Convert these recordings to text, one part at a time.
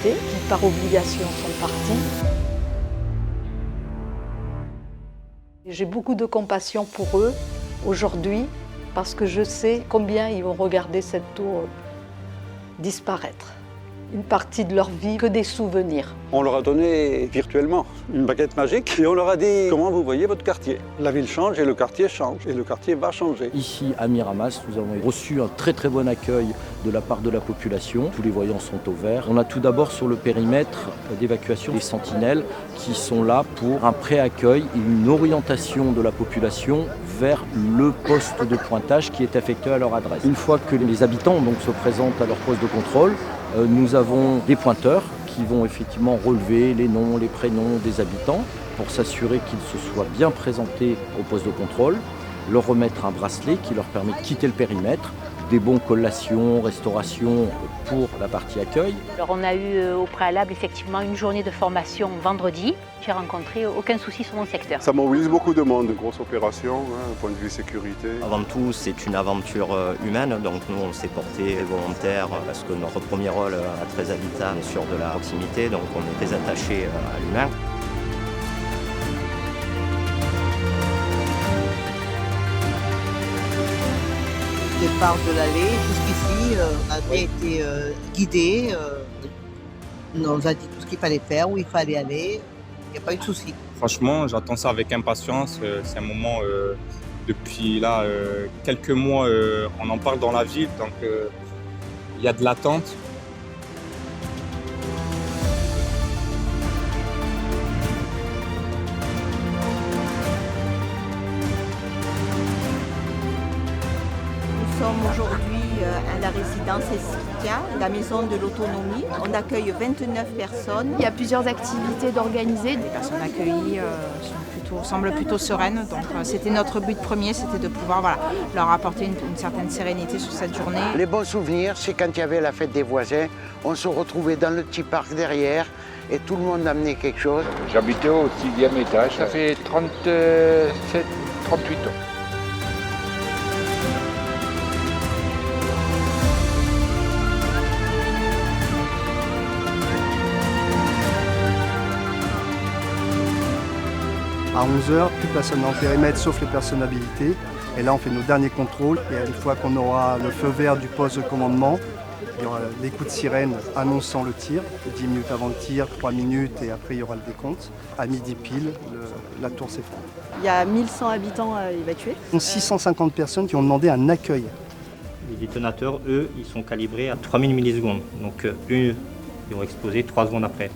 restés, qui par obligation sont partis. J'ai beaucoup de compassion pour eux aujourd'hui parce que je sais combien ils vont regarder cette tour disparaître. Une partie de leur vie, que des souvenirs. On leur a donné virtuellement une baguette magique et on leur a dit comment vous voyez votre quartier. La ville change et le quartier change et le quartier va changer. Ici à Miramas, nous avons reçu un très très bon accueil de la part de la population. Tous les voyants sont au vert. On a tout d'abord sur le périmètre d'évacuation des sentinelles qui sont là pour un pré-accueil et une orientation de la population vers le poste de pointage qui est affecté à leur adresse. Une fois que les habitants donc, se présentent à leur poste de contrôle, nous avons des pointeurs qui vont effectivement relever les noms, les prénoms des habitants pour s'assurer qu'ils se soient bien présentés au poste de contrôle, leur remettre un bracelet qui leur permet de quitter le périmètre, des bons collations, restauration pour la partie accueil. Alors on a eu au préalable effectivement une journée de formation vendredi. J'ai rencontré aucun souci sur mon secteur. Ça mobilise beaucoup de monde, une grosse opération, point de vue sécurité. Avant tout, c'est une aventure humaine, donc nous on s'est porté volontaires parce que notre premier rôle à 13 Habitat est sur de la proximité, donc on est très attaché à l'humain. Départ de l'allée jusqu'ici, on avait été guidés, on nous a dit tout ce qu'il fallait faire, où il fallait aller, il n'y a pas eu de souci. Franchement, j'attends ça avec impatience, c'est un moment, depuis là, quelques mois, on en parle dans la ville, donc il y a de l'attente. Nous sommes aujourd'hui à la résidence Esquitia, la maison de l'autonomie. On accueille 29 personnes. Il y a plusieurs activités d'organiser. Les personnes accueillies semblent plutôt sereines. Donc c'était notre but premier, c'était de pouvoir leur apporter une certaine sérénité sur cette journée. Les bons souvenirs, c'est quand il y avait la fête des voisins. On se retrouvait dans le petit parc derrière et tout le monde amenait quelque chose. J'habitais au 6e étage, ça fait 37, 38 ans. À 11h, plus personne dans le périmètre sauf les personnes habilitées. Et là, on fait nos derniers contrôles. Et une fois qu'on aura le feu vert du poste de commandement, il y aura les coups de sirène annonçant le tir. 10 minutes avant le tir, 3 minutes et après il y aura le décompte. À midi pile, la tour s'effondre. Il y a 1100 habitants à évacuer. 650 personnes qui ont demandé un accueil. Les détonateurs, eux, ils sont calibrés à 3000 millisecondes. Donc ils vont exploser 3 secondes après.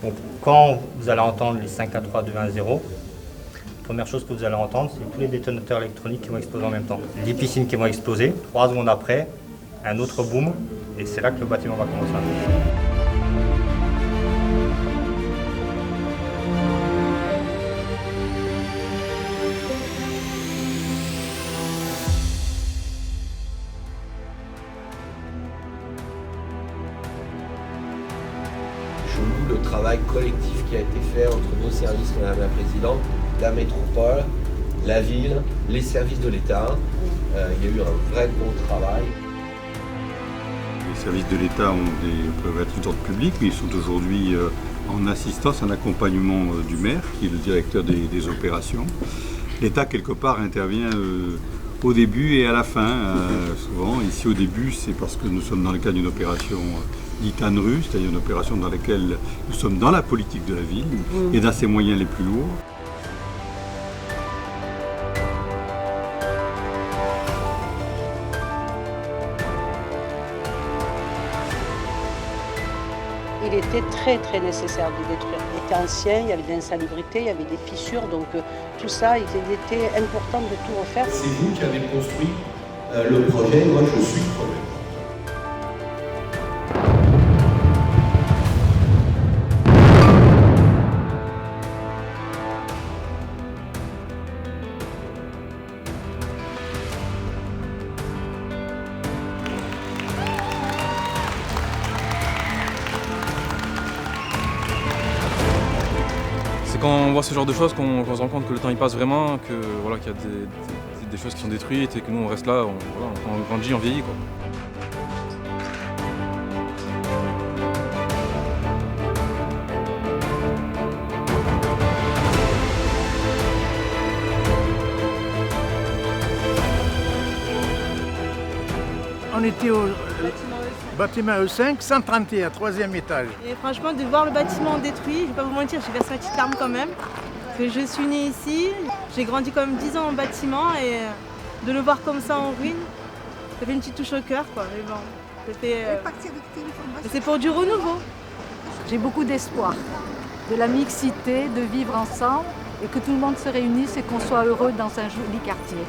Donc, quand vous allez entendre les 5 à 3, 2, 1, 0, la première chose que vous allez entendre, c'est tous les détonateurs électroniques qui vont exploser en même temps. Les piscines qui vont exploser, 3 secondes après, un autre boom, et c'est là que le bâtiment va commencer à bouger. Je loue le travail collectif qui a été fait entre nos services, Madame la Présidente, la métropole, la ville, les services de l'État. Il y a eu un vrai gros travail. Les services de l'État peuvent être d'ordre public, mais ils sont aujourd'hui en assistance, en accompagnement du maire, qui est le directeur des opérations. L'État, quelque part, intervient au début et à la fin, souvent. Ici, au début, c'est parce que nous sommes dans le cadre d'une opération dite ANRU, c'est-à-dire une opération dans laquelle nous sommes dans la politique de la ville et dans ses moyens les plus lourds. Il était très très nécessaire de détruire. Il était ancien, il y avait de l'insalubrité, il y avait des fissures, donc tout ça, il était important de tout refaire. C'est vous qui avez construit le projet, moi je suis le projet. C'est quand on voit ce genre de choses qu'on se rend compte que le temps il passe vraiment, que voilà, qu'il y a des choses qui sont détruites et que nous on reste là, on grandit, on vieillit quoi. On était au bâtiment E5, 131, 3e étage. Et franchement, de voir le bâtiment détruit, je ne vais pas vous mentir, j'ai versé ma petite larme quand même. Parce que je suis née ici, j'ai grandi quand même 10 ans en bâtiment et de le voir comme ça en ruine, ça fait une petite touche au cœur, quoi. Mais bon, ça fait, c'est pour du renouveau. J'ai beaucoup d'espoir, de la mixité, de vivre ensemble et que tout le monde se réunisse et qu'on soit heureux dans un joli quartier.